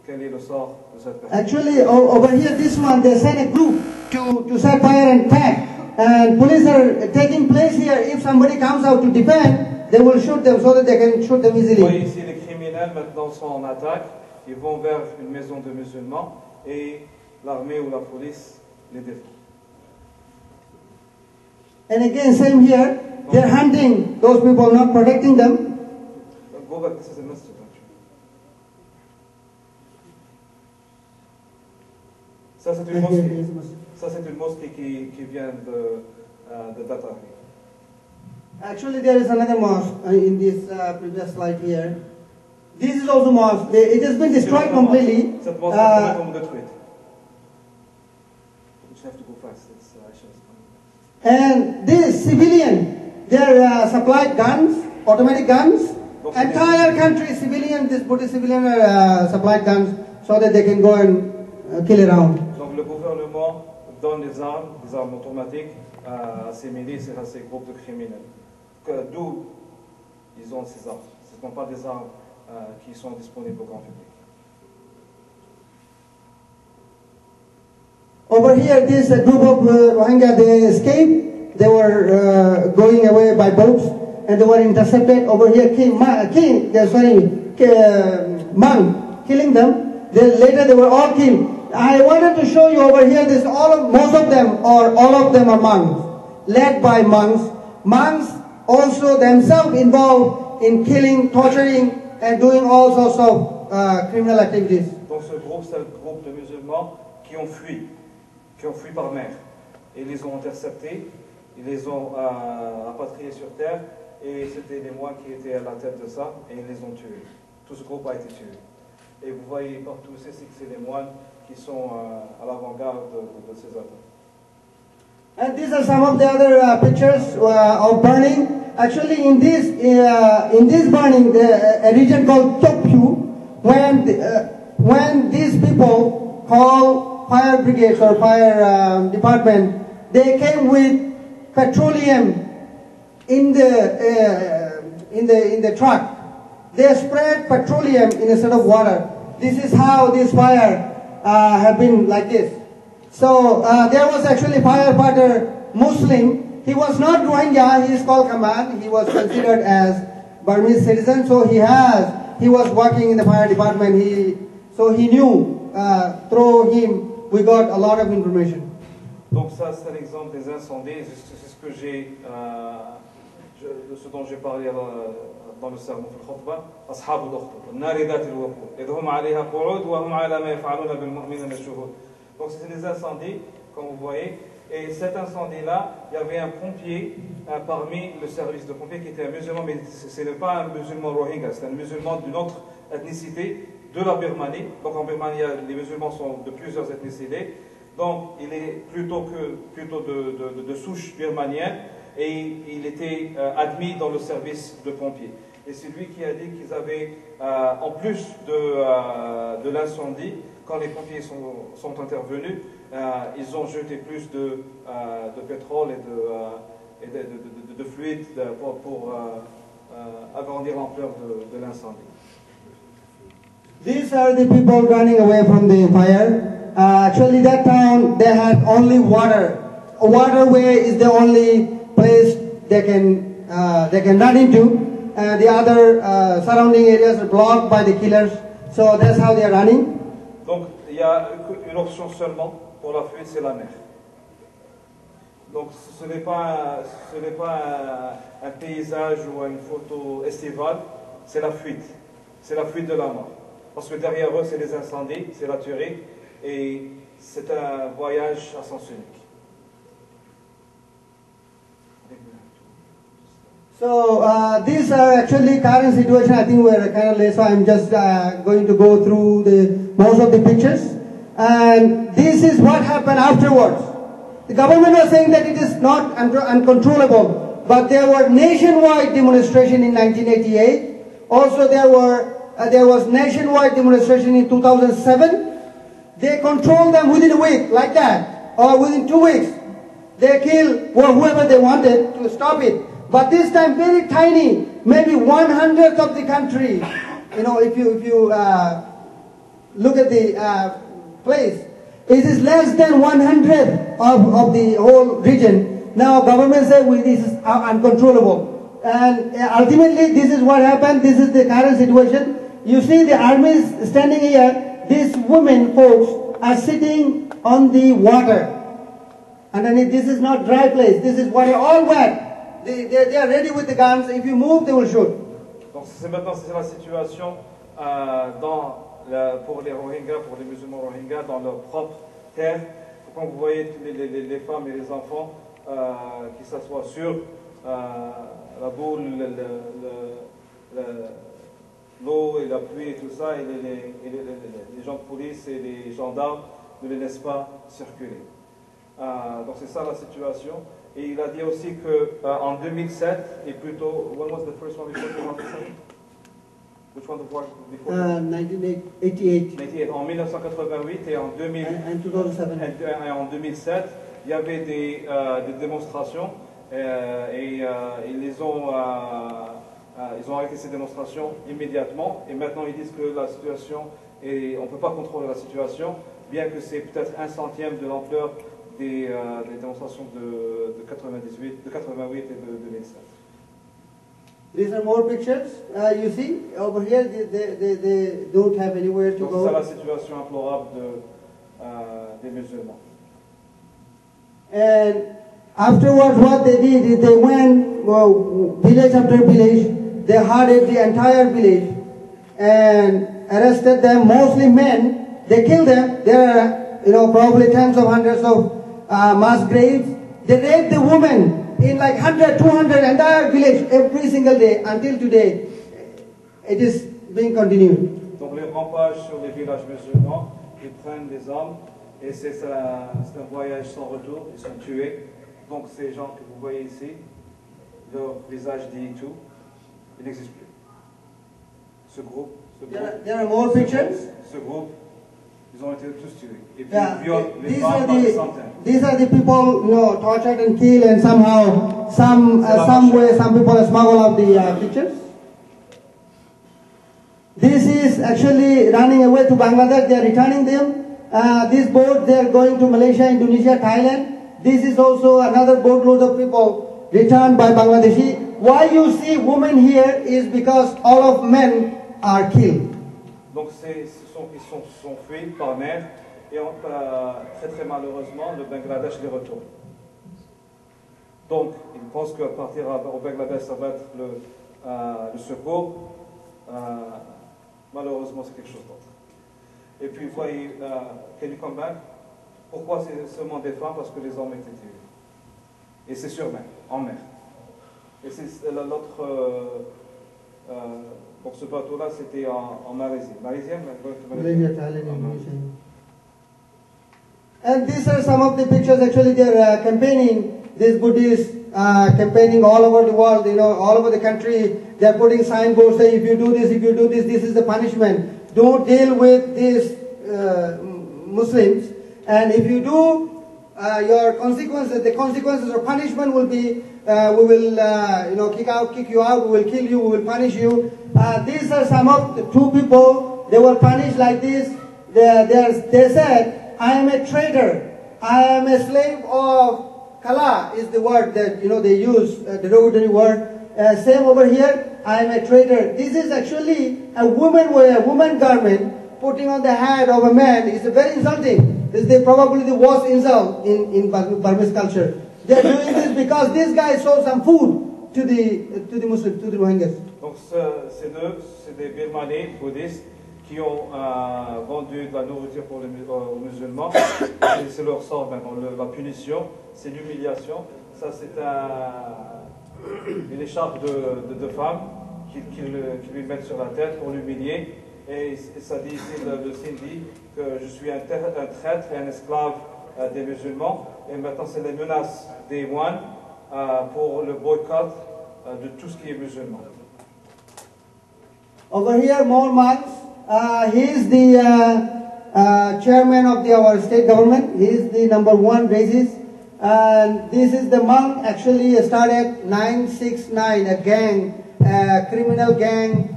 S2: quel est le sort de cette personne?
S4: Actually, over here, this one, they sent a group to set fire and attack. And police are taking place here. If somebody comes out to defend, they will shoot them so that they can shoot them easily.
S2: Vous voyez ici, les criminels maintenant sont en attaque. Ils vont vers une maison de musulmans et l'armée ou la police les défend.
S4: And again, same here. They're hunting those people, not protecting them.
S2: Go back, this is a masjid. Ça c'est une mosquée. Ça c'est une mosquée qui vient de Datari.
S4: Actually, there is another mosque in this previous slide here. This is also mosque. It has been destroyed completely.
S2: Cette mosquée est complètement détruite. You just have to go fast.
S4: And this civilian, they're supplied guns, automatic guns. Entire country civilian, this Buddhist civilian are supplied guns so that they can go and kill around.
S2: Donc le gouvernement donne des armes automatiques à ces milices et à ces groupes de criminels. D'où ils ont ces armes. Ce ne sont pas des armes qui sont disponibles au grand public.
S4: Over here, this group of Rohingya, they escaped. They were going away by boats, and they were intercepted. Over here, monk killing them. Later, they were all killed. I wanted to show you over here. Most of them, or all of them, are monks, led by monks. Monks also themselves involved in killing, torturing, and doing all sorts of criminal activities.
S2: Donc ce groupe, c'est le groupe de musulmans qui ont fui par mer. Et ils les ont interceptés, Ils les ont rapatriés sur terre et c'était les moines qui étaient à la tête de ça et ils les ont tués. Tout ce groupe a été tué. Et vous voyez partout, c'est les moines qui sont à l'avant-garde de ces attaques.
S4: And these are some of the other pictures of burning. Actually, in this burning, a region called Tokyu, when these people call fire brigades or fire department, they came with petroleum in the truck. They spread petroleum in a sort of water. This is how this fire have been like this. So there was actually firefighter Muslim. He was not Rohingya. He is called Campagne. He was considered as Burmese citizen. So he was working in the fire department. So he knew. Through him, we got a lot of information.
S2: Donc ça, c'est l'exemple des incendies. C'est ce que de ce dont j'ai parlé dans le sermon في الخطبة. أصحاب الأخدود النار ذات الوقود إذ هم عليها قعود وهم على ما يفعلون بالمؤمنين شهود. Donc c'est des incendies, comme vous voyez. Et cet incendie-là, il y avait un pompier parmi le service de pompiers qui était un musulman, mais ce n'est pas un musulman rohingya, c'est un musulman d'une autre ethnicité de la Birmanie. Donc en Birmanie, les musulmans sont de plusieurs ethnicités. Donc il est plutôt de souche birmanienne et il était admis dans le service de pompiers. Et c'est lui qui a dit qu'ils avaient, en plus de l'incendie, quand les pompiers sont intervenus, ils ont jeté plus de pétrole et de fluide pour agrandir l'ampleur de l'incendie.
S4: These are the people running away from the fire. Actually, that town, they had only water. A waterway is the only place they can run into. The other surrounding areas are blocked by the killers. So that's how they are running.
S2: Donc, il y a une option seulement pour la fuite, c'est la mer. Donc, ce n'est pas un paysage ou une photo estivale, c'est la fuite. C'est la fuite de la mort. Parce que derrière eux, c'est les incendies, c'est la tuerie, et c'est un voyage à sens unique.
S4: So these are actually current situation. I think we're kind of late, so I'm just going to go through most of the pictures. And this is what happened afterwards. The government was saying that it is not uncontrollable, but there were nationwide demonstration in 1988. Also, there was nationwide demonstration in 2007. They controlled them within a week, like that, or within 2 weeks. They killed whoever they wanted to stop it. But this time, very tiny, maybe 1/100th of the country. You know, if you look at the place, it is less than 1/100th of the whole region. Now, government says this is uncontrollable, and ultimately, this is what happened. This is the current situation. You see, the army is standing here. These women, folks, are sitting on the water. Underneath, this is not dry place. This is water, all wet. They are ready with the guns. If you move, they will shoot.
S2: Donc maintenant c'est la situation pour les Rohingyas, pour les musulmans Rohingyas dans leur propre terre. Quand vous voyez les femmes et les enfants qui s'assoient sur la boule, l'eau et la pluie et tout ça, et les gens de police et les gendarmes ne les laissent pas circuler. Donc c'est ça la situation. Et il a dit aussi qu'en 2007, et plutôt, when was the first one before 2007? Which one before?
S4: 1988.
S2: En 1988 et en 2007, il y avait des démonstrations et ils ont arrêté ces démonstrations immédiatement. Et maintenant, ils disent que la situation, on ne peut pas contrôler la situation, bien que c'est peut-être 1/100e de l'ampleur des démonstrations de 88 et de 2007.
S4: These are more pictures. You see, over here, they don't have anywhere to go.
S2: C'est la situation implorable des musulmans.
S4: And afterwards, what they did is they went village after village. They hardened the entire village and arrested them, mostly men. They killed them. There are, probably tens of hundreds of mass graves. They raped the women. in like 100, 200, entire village every single day until today. It is being continued.
S2: Donc les rampages sur les villages musulmans, ils prennent des armes et c'est un voyage sans retour, ils sont tués. Donc ces gens que vous voyez ici, leur visage dit tout, ils n'existent plus. Ce groupe,
S4: there are more pictures.
S2: Ce groupe, ils ont été tous tués. Et puis
S4: Yeah,
S2: ils violent les femmes par des centaines.
S4: these are the people, you know, tortured and killed, and somehow, some way, some people smuggle out the pictures. This is actually running away to Bangladesh. They are returning them. This boat, they are going to Malaysia, Indonesia, Thailand. This is also another boatload of people returned by Bangladeshi. Why you see women here is because all of men are killed.
S2: Donc ils sont fuis par mer et très très malheureusement le Bangladesh les retourne. Donc ils pensent qu'à partir au Bangladesh ça va être le secours. Malheureusement c'est quelque chose d'autre. Et puis vous voyez, can you come back? Pourquoi c'est seulement des femmes? Parce que les hommes étaient tués. Et c'est sur mer, en mer. Et c'est l'autre. Pour ce bateau-là, c'était en Malaisie. Malaysia,
S4: and these are some of the pictures. Actually, they are campaigning. These Buddhists campaigning all over the world. You know, all over the country. They are putting signboards saying, "If you do this, this is the punishment. Don't deal with these Muslims. And if you do, your consequences, the consequences or punishment will be, we will, kick you out, we will kill you, we will punish you." These are some of the two people. They were punished like this. They said, "I am a traitor. I am a slave of Kala," is the word that they use, the derogatory word. Same over here. I am a traitor. This is actually a woman with a woman garment putting on the head of a man. It's very insulting. This is probably the worst insult in Burmese culture. They are doing this because this guy sold some food to the Muslims, to the Rohingyas.
S2: Donc c'est des Birmaniens bouddhistes qui ont vendu de la nourriture aux musulmans. C'est leur sort maintenant. La punition, c'est l'humiliation. Ça c'est une écharpe de femme qui lui mettent sur la tête pour l'humilier. Et ça dit ici, le signe dit que je suis un traître et un esclave des musulmans. Et maintenant, c'est les menaces des moines pour le boycott de tout ce qui est musulman.
S4: Over here, more monks. He is the chairman of our state government. He is the #1 racist. And this is the monk actually started 969, a gang, a criminal gang,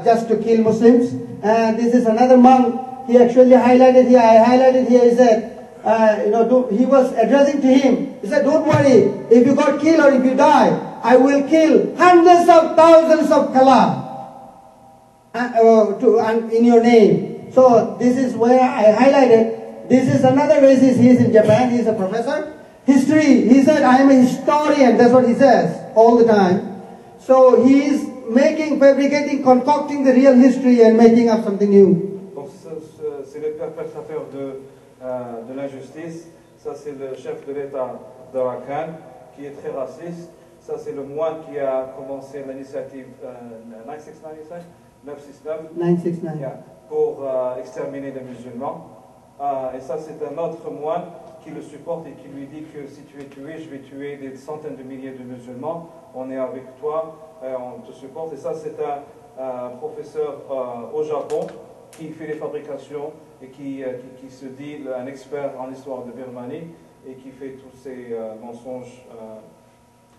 S4: just to kill Muslims. And this is another monk. He actually highlighted here. I highlighted here. He said, he was addressing to him. He said, "Don't worry. If you got killed or if you die, I will kill hundreds of thousands of Kala in your name." So this is where I highlighted. This is another racist. He is in Japan. He is a professor. History. He said, "I am a historian." That's what he says all the time. So he is fabricating, concocting the real history and making up something new.
S2: Donc c'est le perpétrateur de l'injustice. Ça c'est le chef de l'État d'Arakan qui est très raciste. Ça c'est le moine qui a commencé l'initiative 969 pour exterminer les musulmans. Et ça c'est un autre moine qui le supporte et qui lui dit que si tu es tué, je vais tuer des centaines de milliers de musulmans. On est avec toi, on te supporte. Et ça c'est un professeur au Japon qui fait les fabrications et qui se dit un expert en histoire de Birmanie et qui fait tous ces mensonges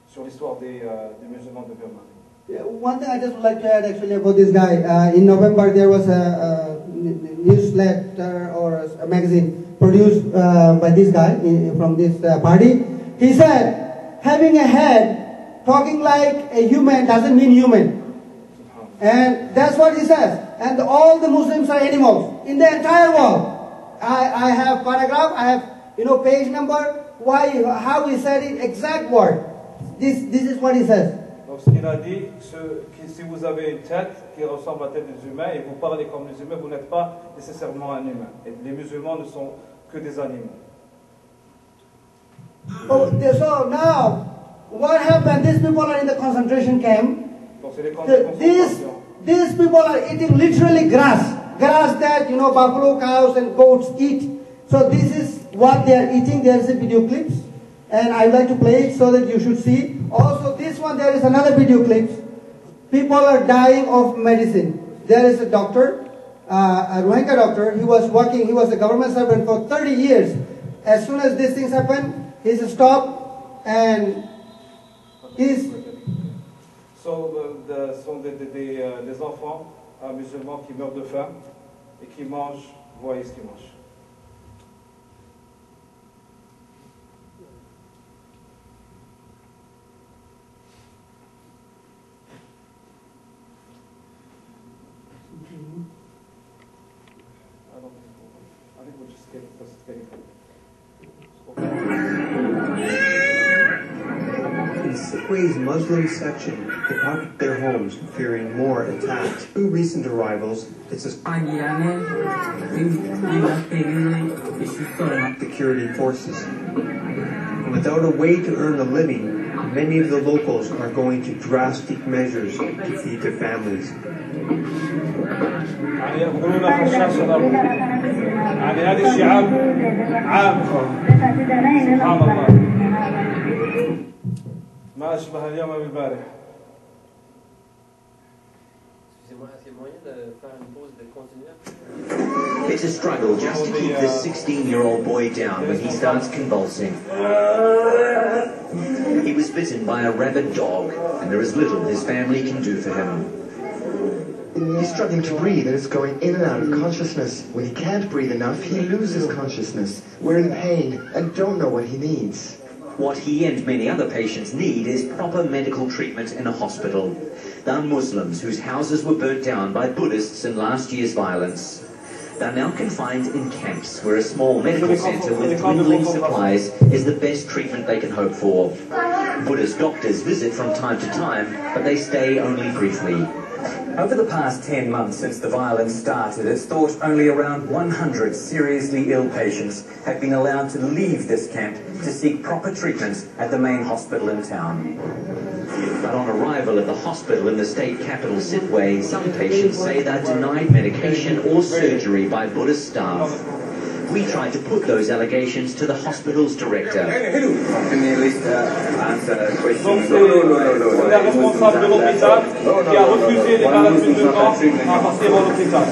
S2: sur l'histoire des musulmans de Birmanie.
S4: Yeah, one thing I just would like to add actually about this guy. In November there was a newsletter or a magazine produced by this guy from this party. He said, having a head, talking like a human doesn't mean human. And that's what he says. And all the Muslims are animals in the entire world. I have paragraph, I have page number, how he said it, exact word. This is what he says.
S2: Donc ce qu'il a dit, si vous avez une tête qui ressemble à la tête des humains et vous parlez comme les humains, vous n'êtes pas nécessairement un humain. Et les musulmans ne sont que des animaux.
S4: Oh, so now, what happened? These people are in the concentration camp.
S2: Donc c'est les camps de concentration.
S4: These people are eating literally grass that buffalo, cows, and goats eat. So this is what they are eating. There is a video clips, and I would like to play it so that you should see. Also, this one there is another video clip. People are dying of medicine. There is a doctor, a Rohingya doctor. He was working. He was a government servant for 30 years. As soon as these things happen, he's stopped and he's.
S2: Ce sont des enfants musulmans qui meurent de faim et qui mangent, voyez ce qu'ils mangent.
S7: In Sikwe's Muslim section departed their homes fearing more attacks. Two recent arrivals, it's a security forces. And without a way to earn a living, many of the locals are going to drastic measures to feed their families.
S2: هذه الشعاب عام سبحان الله ما أشبه اليوم بالبارح.
S8: It's a struggle just to keep this 16-year-old boy down when he starts convulsing. He was bitten by a rabid dog, and there is little his family can do for him.
S9: He's struggling to breathe and is going in and out of consciousness. When he can't breathe enough, he loses consciousness. We're in pain and don't know what he needs.
S8: What he and many other patients need is proper medical treatment in a hospital. They're Muslims whose houses were burnt down by Buddhists in last year's violence. They're now confined in camps where a small medical centre with dwindling supplies is the best treatment they can hope for. Buddhist doctors visit from time to time, but they stay only briefly. Over the past 10 months since the violence started, it's thought only around 100 seriously ill patients have been allowed to leave this camp to seek proper treatment at the main hospital in town. But on arrival at the hospital in the state capital, Sitwe, some patients say they're denied medication or surgery by Buddhist staff. We tried to put those allegations to the hospital's director.
S10: Can you at least answer a question?
S2: Donc c'est la responsable de l'hôpital qui a refusé les malades musulmans à partir à l'hôpital.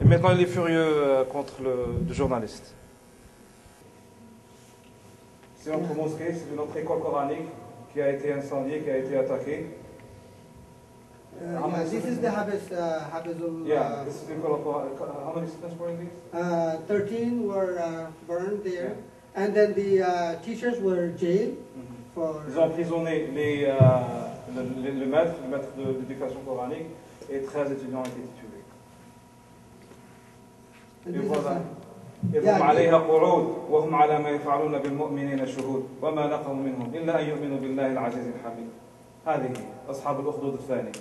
S2: Et maintenant il est furieux contre le journaliste. C'est notre mosquée, c'est notre école coranique qui a été incendiée, qui a été attaquée.
S4: Yeah, this is the Habizul.
S2: Yeah, this is the école coranique. How many students were in this?
S4: 13 were burned there, and then the teachers were jailed for.
S2: Ils ont emprisonné le maître de l'éducation coranique, et 13 étudiants ont été tués. Et voilà. هم عليها قعود وهم على ما يفعلون بالمؤمنين شهود وما نقموا منهم إلا أن يؤمنوا بالله العزيز الحميد. هذه أصحاب الأخدود الثاني.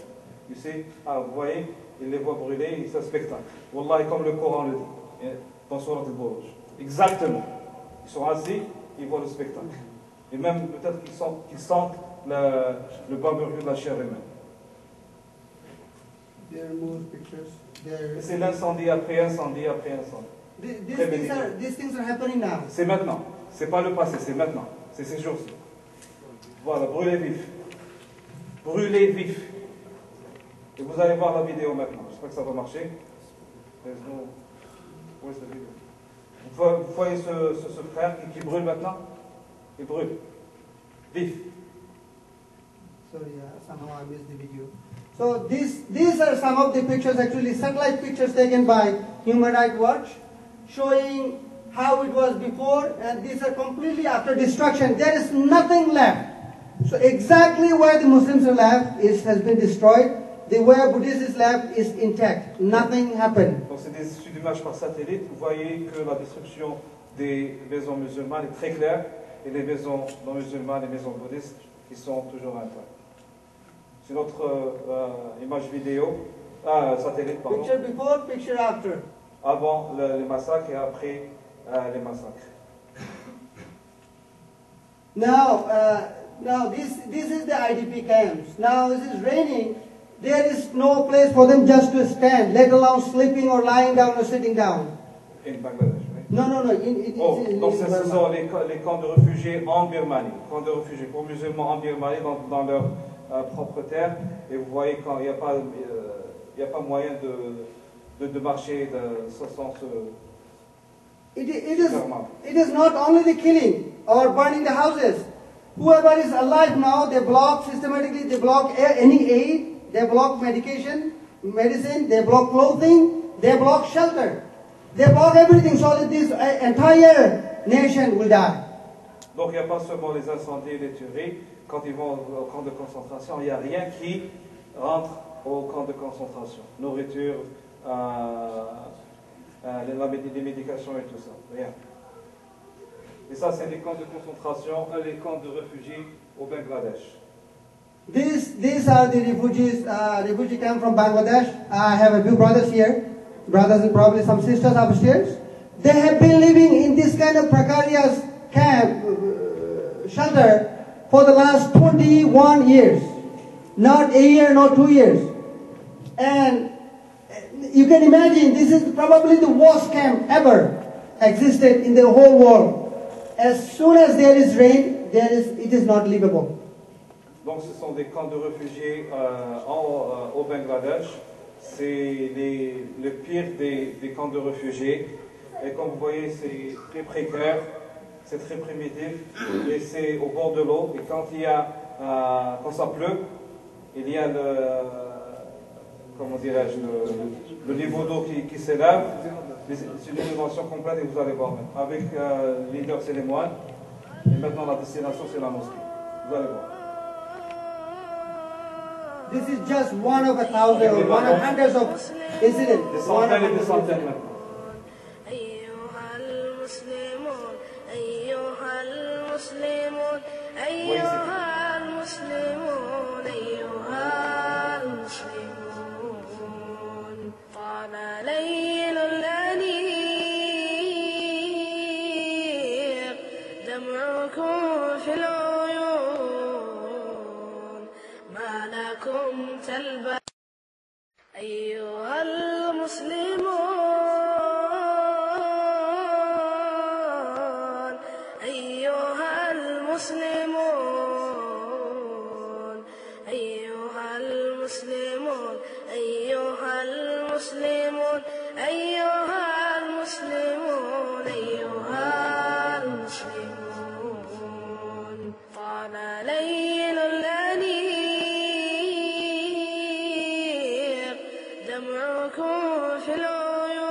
S2: You see, vous voyez, ils les voient brûler, c'est un spectacle. Wallahi, comme le Coran le dit, dans Surat al-Buruj. Exactement. Ils sont assis, ils voient le spectacle. Et même peut-être qu'ils sentent le barbecue de la chair humaine. C'est l'incendie après incendie après incendie.
S4: These things are happening now.
S2: C'est maintenant. C'est pas le passé, c'est maintenant. C'est ces jours-ci. Voilà, brûlez vif. Brûlez vif. Et vous allez voir la vidéo maintenant. J'espère que ça va marcher. Où est cette vidéo? Vous voyez ce frère qui brûle maintenant? Il brûle. Vif.
S4: Sorry, somehow I missed the video. So these are some of the pictures, actually satellite pictures taken by Human Rights Watch, showing how it was before, and these are completely after destruction. There is nothing left. So exactly where the Muslims are left has been destroyed. The where Buddhists is left is intact. Nothing happened.
S2: Donc c'est des études d'images par satellite. Vous voyez que la destruction des maisons musulmanes est très claire, et les maisons non musulmanes, les maisons bouddhistes, qui sont toujours intactes. C'est notre image vidéo, satellite, pardon.
S4: Picture before, picture after.
S2: Avant les massacres et après les massacres.
S4: Now, Now this is the IDP camps. Now it is raining. There is no place for them just to stand, let alone sleeping or lying down or sitting down.
S2: In Bangladesh, oui.
S4: No.
S2: Donc ce sont les camps de réfugiés en Birmanie. Camps de réfugiés pour musulmans en Birmanie, dans leur propre terre. Et vous voyez quand il n'y a pas moyen de marcher sans se...
S4: It is not only the killing or burning the houses. Whoever is alive now, they block systematically, they block any aid, they block medicine, they block clothing, they block shelter. They block everything so that this entire nation will die.
S2: Donc il n'y a pas seulement les incendies et les tueries. Quand ils vont au camp de concentration, il n'y a rien qui rentre au camp de concentration. Nourriture, les médications et tout ça. Rien. Et ça, c'est les camps de concentration, les camps de réfugiés au Bangladesh.
S4: These are the refugee camp from Bangladesh. I have a few brothers here, brothers and probably some sisters upstairs. They have been living in this kind of precarious camp, shelter, for the last 21 years. Not a year, not 2 years. And you can imagine, this is probably the worst camp ever existed in the whole world. As soon as there is rain, it is not livable.
S2: Donc ce sont des camps de réfugiés au Bangladesh. C'est le pire des camps de réfugiés. Et comme vous voyez, c'est très précaire, c'est très primitif, et c'est au bord de l'eau. Et quand ça pleut, il y a le niveau d'eau qui s'élève. C'est une inondation complète et vous allez voir même. Avec le leader, c'est les moines. Et maintenant, la destination, c'est la mosquée. Vous allez voir.
S4: This is just one of 1,000 or one of hundreds of incidents.
S2: Des centaines et des centaines maintenant.
S1: أيها المسلمون أيها المسلمون أيها المسلمون أيها المسلمون أيها المسلمون أيها المسلمون طال ليل الأنيق دمعكم في العيون